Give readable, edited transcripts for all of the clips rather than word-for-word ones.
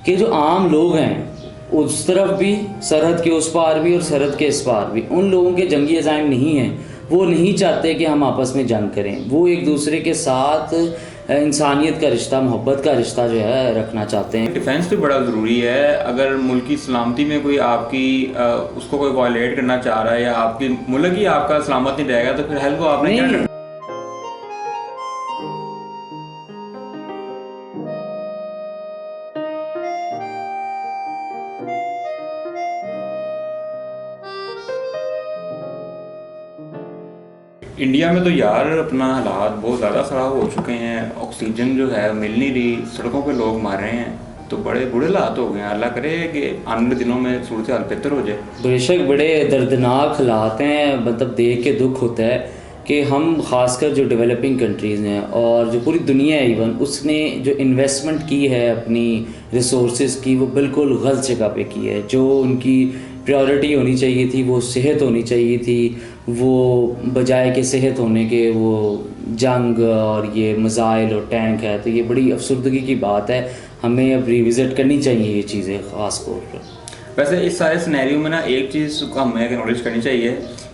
कि जो आम लोग हैं उस तरफ भी, सरहद के उस पार भी और सरहद के इस पार भी, उन लोगों के जंगी अज़ाइम नहीं हैं। वो नहीं चाहते कि हम आपस में जंग करें। वो एक दूसरे के साथ इंसानियत का रिश्ता, मोहब्बत का रिश्ता जो है रखना चाहते हैं। डिफेंस तो बड़ा ज़रूरी है। अगर मुल्क की सलामती में कोई आपकी उसको कोई वायलेट करना चाह रहा है या आपकी मुल्क ही आपका सलामत नहीं रहेगा तो फिर हेल्प को आपने क्या करना। इंडिया में तो यार अपना हालात बहुत ज़्यादा ख़राब हो चुके हैं। ऑक्सीजन जो है मिल नहीं रही, सड़कों पे लोग मर रहे हैं, तो बड़े बुरे हालात हो गए हैं। अल्लाह करे कि आने वाले दिनों में सूरत हाल बेहतर हो जाए। बेशक बड़े दर्दनाक हालात हैं, मतलब देख के दुख होता है कि हम ख़ासकर जो डेवलपिंग कंट्रीज़ हैं और जो पूरी दुनिया है इवन, उसने जो इन्वेस्टमेंट की है अपनी रिसोर्सेज की, वो बिल्कुल गलत जगह पे की है। जो उनकी प्रायोरिटी होनी चाहिए थी वो सेहत होनी चाहिए थी, वो बजाय के सेहत होने के वो जंग और ये मिसाइल और टैंक है। तो ये बड़ी अफसरदगी की बात है, हमें अब रिविज़िट करनी चाहिए ये चीज़ें ख़ास तौर पर। वैसे इस सारे सिनेरियो में ना एक चीज़ को हमें एक्नॉलेज करनी चाहिए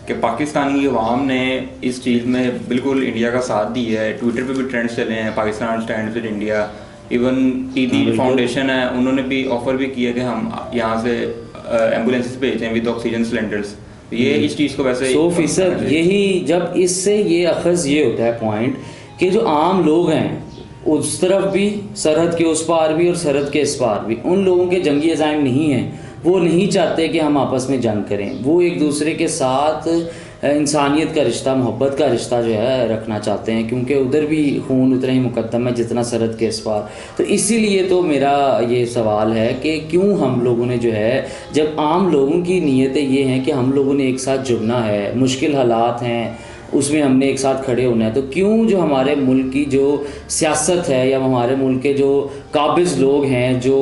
कि पाकिस्तानी अवाम ने इस चीज़ में बिल्कुल इंडिया का साथ दिया है। ट्विटर पे भी ट्रेंड्स चले हैं, Pakistan stand with India. Even TD foundation है, उन्होंने भी ऑफर भी किया कि हम यहाँ से एम्बुलेंसेस भेजें विद ऑक्सीजन सिलेंडर्स। ये इस चीज़ को वैसे 100% यही, जब इससे ये अखज़ ये होता है पॉइंट कि जो आम लोग हैं उस तरफ भी, सरहद के उस पार भी और सरहद के इस पार भी, उन लोगों के जंगी अज़ाइम नहीं हैं। वो नहीं चाहते कि हम आपस में जंग करें। वो एक दूसरे के साथ इंसानियत का रिश्ता, मोहब्बत का रिश्ता जो है रखना चाहते हैं, क्योंकि उधर भी खून उतना ही मुकद्दम है जितना सरहद के इस पार। तो इसीलिए तो मेरा ये सवाल है कि क्यों हम लोगों ने जो है, जब आम लोगों की नीयतें ये हैं कि हम लोगों ने एक साथ जुड़ना है, मुश्किल हालात हैं उसमें हमने एक साथ खड़े होना है, तो क्यों जो हमारे मुल्क की जो सियासत है या हमारे मुल्क के जो काबिज़ लोग हैं जो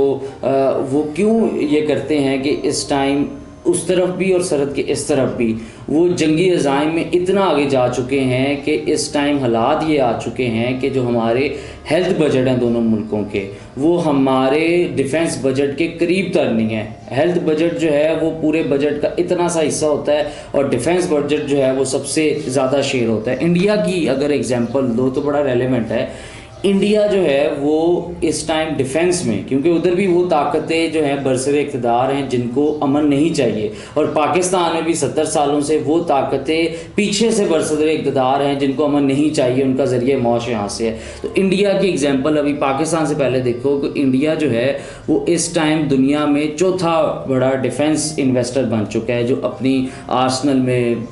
वो क्यों ये करते हैं कि इस टाइम उस तरफ भी और सरहद के इस तरफ भी वो जंगी अज़ाइम में इतना आगे जा चुके हैं कि इस टाइम हालात ये आ चुके हैं कि जो हमारे हेल्थ बजट हैं दोनों मुल्कों के, वो हमारे डिफेंस बजट के करीब तर नहीं है। हेल्थ बजट जो है वो पूरे बजट का इतना सा हिस्सा होता है और डिफेंस बजट जो है वो सबसे ज़्यादा शेयर होता है। इंडिया की अगर एग्जांपल दो तो बड़ा रेलेवेंट है। इंडिया जो है वो इस टाइम डिफेंस में, क्योंकि उधर भी वो ताकतें जो हैं बरसरे इक़्तिदार हैं जिनको अमन नहीं चाहिए, और पाकिस्तान में भी 70 सालों से वो ताकतें पीछे से बरसरे इक़्तिदार हैं जिनको अमन नहीं चाहिए, उनका ज़रिए मौश यहाँ से है। तो इंडिया की एग्जांपल अभी पाकिस्तान से पहले देखो कि इंडिया जो है वो इस टाइम दुनिया में चौथा बड़ा डिफेंस इन्वेस्टर बन चुका है, जो अपनी आर्सनल में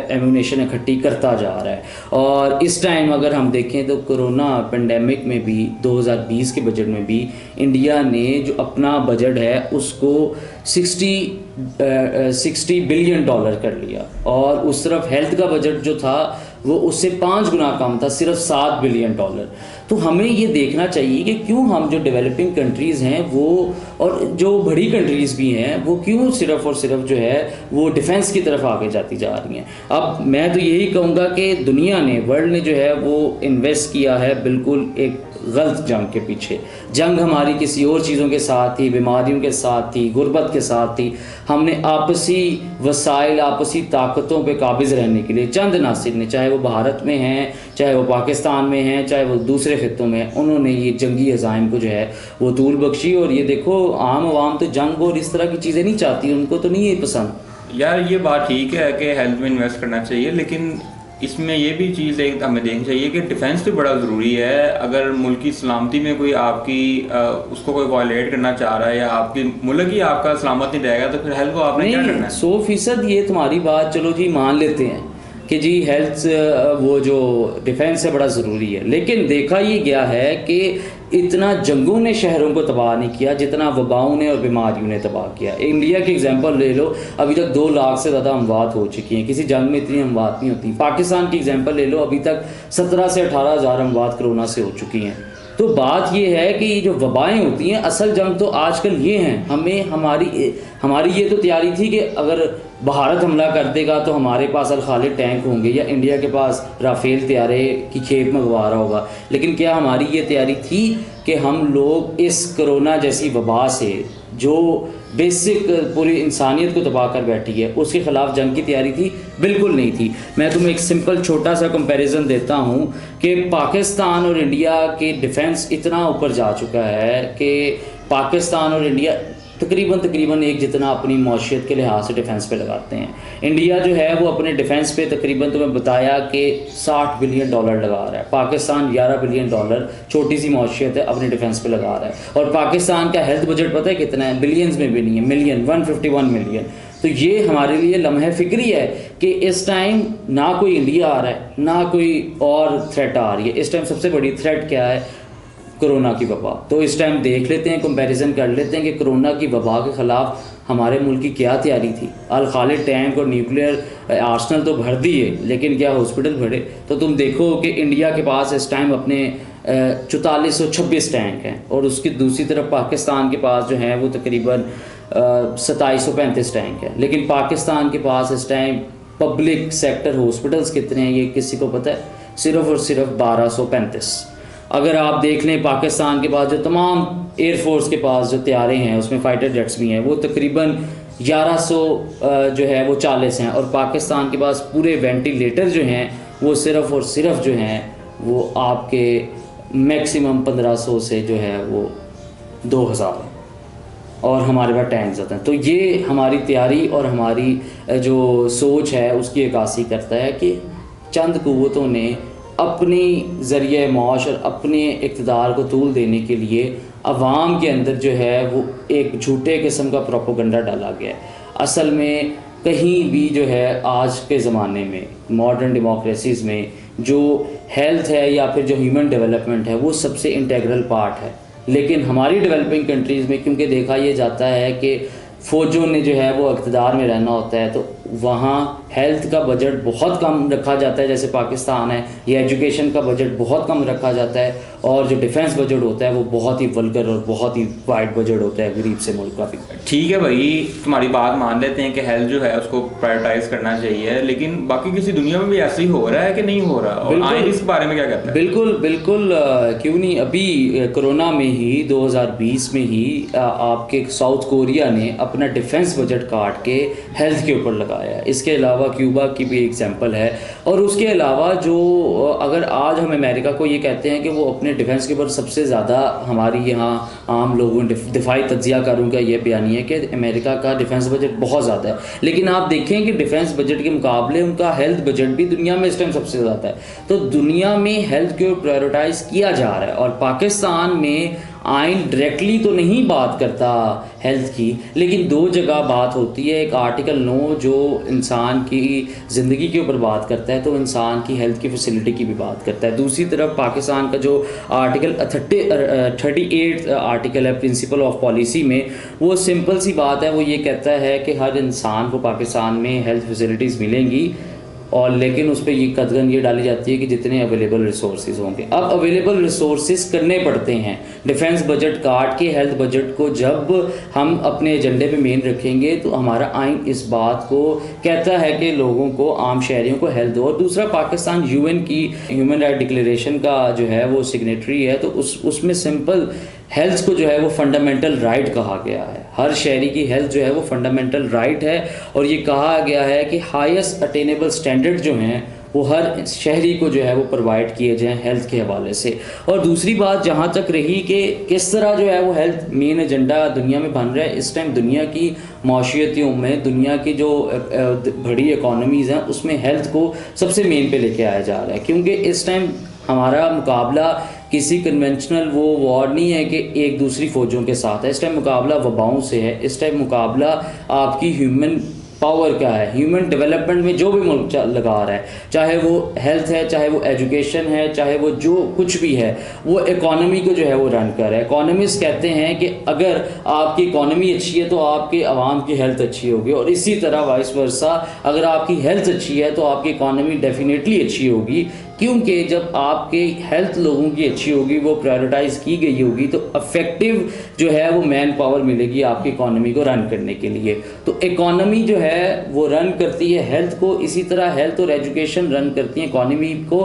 एम्यूनेशन इकट्ठी करता जा रहा है। और इस टाइम अगर हम देखें तो कोरोना पेंडेमिक में भी 2020 के बजट में भी इंडिया ने जो अपना बजट है उसको 60 बिलियन डॉलर कर लिया, और उस तरफ हेल्थ का बजट जो था वो उससे 5 गुना कम था, सिर्फ 7 बिलियन डॉलर। तो हमें ये देखना चाहिए कि क्यों हम जो डेवलपिंग कंट्रीज़ हैं वो और जो बड़ी कंट्रीज़ भी हैं वो क्यों सिर्फ और सिर्फ जो है वो डिफेंस की तरफ आगे जाती जा रही हैं। अब मैं तो यही कहूँगा कि दुनिया ने, वर्ल्ड ने जो है वो इन्वेस्ट किया है बिल्कुल एक गलत जंग के पीछे। जंग हमारी किसी और चीज़ों के साथ थी, बीमारियों के साथ थी, गुर्बत के साथ थी। हमने आपसी वसाइल, आपसी ताकतों पे काबिज़ रहने के लिए चंद नासिर ने, चाहे वो भारत में हैं, चाहे वो पाकिस्तान में हैं, चाहे वो दूसरे खित्तों में हैं, उन्होंने ये जंगी अज़ाइम को जो है वो तूल बख्शी। और ये देखो आम आवाम तो जंग और इस तरह की चीज़ें नहीं चाहती, उनको तो नहीं है पसंद। यार ये बात ठीक है कि हेल्थ में इन्वेस्ट करना चाहिए, लेकिन इसमें ये भी चीज़ एक हमें देखनी चाहिए कि डिफेंस तो बड़ा ज़रूरी है। अगर मुल्क की सलामती में कोई आपकी उसको कोई वायलेट करना चाह रहा है या आपकी मुल्क ही आपका सलामत नहीं रहेगा तो फिर हेल्थ को आपने क्या करना है। 100% ये तुम्हारी बात चलो जी मान लेते हैं कि जी हेल्थ वो जो डिफेंस है बड़ा ज़रूरी है, लेकिन देखा ये गया है कि इतना जंगों ने शहरों को तबाह नहीं किया जितना वबाओं ने और बीमारियों ने तबाह किया। इंडिया की एग्जांपल ले लो, अभी तक 2 लाख से ज़्यादा अमवात हो चुकी हैं, किसी जंग में इतनी अमवात नहीं होती। पाकिस्तान की एग्जांपल ले लो, अभी तक 17 से 18 हज़ार अमवात कोरोना से हो चुकी हैं। तो बात ये है कि जो वबाएँ होती हैं, असल जंग तो आजकल ये हैं, हमें हमारी ये तो तैयारी थी कि अगर भारत हमला कर देगा तो हमारे पास अल खालिद टैंक होंगे या इंडिया के पास राफेल तैयारे की खेप मंगवा रहा होगा। लेकिन क्या हमारी ये तैयारी थी कि हम लोग इस कोरोना जैसी वबा से जो बेसिक पूरी इंसानियत को तबाह कर बैठी है उसके ख़िलाफ़ जंग की तैयारी थी? बिल्कुल नहीं थी। मैं तुम्हें एक सिंपल छोटा सा कंपैरिजन देता हूँ कि पाकिस्तान और इंडिया के डिफेंस इतना ऊपर जा चुका है कि पाकिस्तान और इंडिया तकरीबन एक जितना अपनी मौशियत के लिहाज से डिफेंस पे लगाते हैं। इंडिया जो है वो अपने डिफेंस पे तकरीबन तुम्हें बताया कि $60 बिलियन लगा रहा है, पाकिस्तान $11 बिलियन छोटी सी मौशियत है अपने डिफेंस पे लगा रहा है। और पाकिस्तान का हेल्थ बजट पता है कितना है? बिलियंस में भी नहीं है, मिलियन, 151 मिलियन। तो ये हमारे लिए लम्हे फ़िक्री है कि इस टाइम ना कोई इंडिया आ रहा है ना कोई और थ्रेट आ रही है। इस टाइम सबसे बड़ी थ्रेट क्या है? कोरोना की वबा। तो इस टाइम देख लेते हैं, कंपैरिजन कर लेते हैं कि कोरोना की वबा के ख़िलाफ़ हमारे मुल्क की क्या तैयारी थी। अल खालिद टैंक और न्यूक्लियर आर्सनल तो भर दिए, लेकिन क्या हॉस्पिटल भरे? तो तुम देखो कि इंडिया के पास इस टाइम अपने 4426 टैंक हैं और उसकी दूसरी तरफ पाकिस्तान के पास जो है वो तकरीबन 2735 टैंक है। लेकिन पाकिस्तान के पास इस टाइम पब्लिक सेक्टर हॉस्पिटल्स कितने हैं ये किसी को पता है? सिर्फ़ और सिर्फ 1235। अगर आप देख लें पाकिस्तान के पास जो तमाम एयरफोर्स के पास जो तैयारे हैं उसमें फ़ाइटर जेट्स भी हैं वो तकरीबन 1100 जो है वो 40 हैं। और पाकिस्तान के पास पूरे वेंटिलेटर जो हैं वो सिर्फ़ और सिर्फ जो हैं वो आपके मैक्सिमम 1500 से जो है वो 2000 हैं और हमारे पास टैंक्स आते हैं। तो ये हमारी तैयारी और हमारी जो सोच है उसकी अक्कासी करता है कि चंद कुव्वतों ने अपनी ज़रिए मौश और अपने इक़्तिदार को तूल देने के लिए अवाम के अंदर जो है वो एक झूठे किस्म का प्रोपोगंडा डाला गया है। असल में कहीं भी जो है आज के ज़माने में मॉडर्न डेमोक्रेसीज़ में जो हेल्थ है या फिर जो ह्यूमन डेवलपमेंट है वो सबसे इंटेग्रल पार्ट है। लेकिन हमारी डेवलपिंग कंट्रीज़ में क्योंकि देखा ये जाता है कि फ़ौजों ने जो है वो इक़्तिदार में रहना होता है तो वहाँ हेल्थ का बजट बहुत कम रखा जाता है, जैसे पाकिस्तान है, या एजुकेशन का बजट बहुत कम रखा जाता है और जो डिफेंस बजट होता है वो बहुत ही वल्गर और बहुत ही वाइड बजट होता है गरीब से मुल्क का भी। ठीक है भाई, तुम्हारी बात मान लेते हैं कि हेल्थ जो है उसको प्रायोरिटाइज करना चाहिए, लेकिन बाकी किसी दुनिया में भी ऐसे ही हो रहा है कि नहीं हो रहा? और आइन इस बारे में क्या कहता है? बिल्कुल बिल्कुल, क्यों नहीं। अभी कोरोना में ही 2020 में ही आपके साउथ कोरिया ने अपना डिफेंस बजट काट के हेल्थ के ऊपर लगाया। इसके अलावा क्यूबा की भी एग्जांपल है। और उसके अलावा जो अगर आज हम अमेरिका को ये कहते हैं कि वो अपने डिफेंस के ऊपर सबसे ज़्यादा, हमारी यहाँ आम लोगों दिफाई तज्जियाकारों का ये बयानी है कि अमेरिका का डिफेंस बजट बहुत ज़्यादा है, लेकिन आप देखें कि डिफेंस बजट के मुकाबले उनका हेल्थ बजट भी दुनिया में इस टाइम सबसे ज़्यादा है। तो दुनिया में हेल्थ को प्रायोरिटाइज़ किया जा रहा है और पाकिस्तान में आइन डायरेक्टली तो नहीं बात करता हेल्थ की, लेकिन दो जगह बात होती है। एक आर्टिकल 9 जो इंसान की ज़िंदगी के ऊपर बात करता है तो इंसान की हेल्थ की फैसिलिटी की भी बात करता है। दूसरी तरफ पाकिस्तान का जो आर्टिकल 38 आर्टिकल है प्रिंसिपल ऑफ पॉलिसी में, वो सिंपल सी बात है, वो ये कहता है कि हर इंसान को पाकिस्तान में हेल्थ फैसिलिटीज़ मिलेंगी और लेकिन उस पर ये कदगन ये डाली जाती है कि जितने अवेलेबल रिसोर्सेज होंगे। अब अवेलेबल रिसोर्सेज करने पड़ते हैं। डिफेंस बजट काट के हेल्थ बजट को जब हम अपने एजेंडे पे मेन रखेंगे तो हमारा आइन इस बात को कहता है कि लोगों को, आम शहरियों को हेल्थ दो। और दूसरा, पाकिस्तान UN की ह्यूमन राइट डिक्लेरेशन का जो है वो सिग्नेटरी है, तो उसमें सिंपल हेल्थ को जो है वो फंडामेंटल राइट कहा गया है। हर शहरी की हेल्थ जो है वो फंडामेंटल राइट है और ये कहा गया है कि हाईएस्ट अटेनेबल स्टैंडर्ड जो हैं वो हर शहरी को जो है वो प्रोवाइड किए जाएं हेल्थ के हवाले से। और दूसरी बात जहाँ तक रही कि किस तरह जो है वो हेल्थ मेन एजेंडा दुनिया में बन रहा है, इस टाइम दुनिया की माशियतियों में, दुनिया की जो बड़ी इकॉनमीज़ हैं उसमें हेल्थ को सबसे मेन पे लेके आया जा रहा है। क्योंकि इस टाइम हमारा मुकाबला किसी कन्वेंशनल वो वॉर नहीं है कि एक दूसरी फ़ौजों के साथ है। इस टाइम मुकाबला वबाओं से है। इस टाइम मुकाबला आपकी ह्यूमन पावर का है। ह्यूमन डेवलपमेंट में जो भी मुल्क लगा रहा है, चाहे वो हेल्थ है, चाहे वो एजुकेशन है, चाहे वो जो कुछ भी है, वो इकॉनमी को जो है वो रन कर रहा है। इकोनॉमिस्ट कहते हैं कि अगर आपकी इकॉनमी अच्छी है तो आपके आवाम की हेल्थ अच्छी होगी, और इसी तरह वाइस वर्सा, अगर आपकी हेल्थ अच्छी है तो आपकी इकॉनमी डेफिनेटली अच्छी होगी। क्योंकि जब आपकी हेल्थ लोगों की अच्छी होगी, वो प्रायोरिटाइज़ की गई होगी, तो अफेक्टिव जो है वो मैन पावर मिलेगी आपकी इकॉनमी को रन करने के लिए। तो इकॉनमी जो है वो रन करती है हेल्थ को, इसी तरह हेल्थ और एजुकेशन रन करती हैं इकॉनमी को।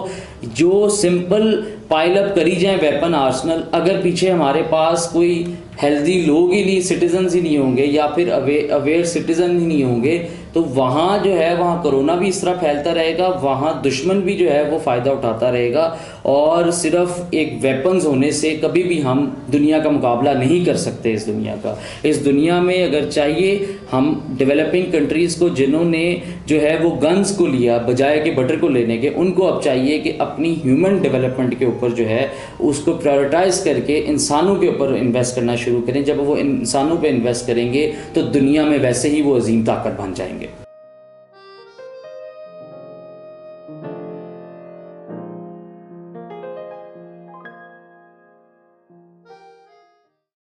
जो सिंपल पाइल अप करी जाए वेपन आर्सनल, अगर पीछे हमारे पास कोई हेल्दी लोग ही नहीं, सिटीजन्स ही नहीं होंगे या फिर अवेयर सिटीजन ही नहीं होंगे, तो वहाँ जो है वहाँ कोरोना भी इस तरह फैलता रहेगा, वहाँ दुश्मन भी जो है वो फ़ायदा उठाता रहेगा। और सिर्फ एक वेपन्स होने से कभी भी हम दुनिया का मुकाबला नहीं कर सकते। इस दुनिया का, इस दुनिया में अगर चाहिए हम डेवलपिंग कंट्रीज़ को जिन्होंने जो है वो गन्स को लिया बजाय के बटर को लेने के, उनको अब चाहिए कि अपनी ह्यूमन डेवलपमेंट के ऊपर जो है उसको प्रायोरिटाइज करके इंसानों के ऊपर इन्वेस्ट करना शुरू करें। जब वो इंसानों पे इन्वेस्ट करेंगे तो दुनिया में वैसे ही वो अजीम ताकत बन जाएंगे।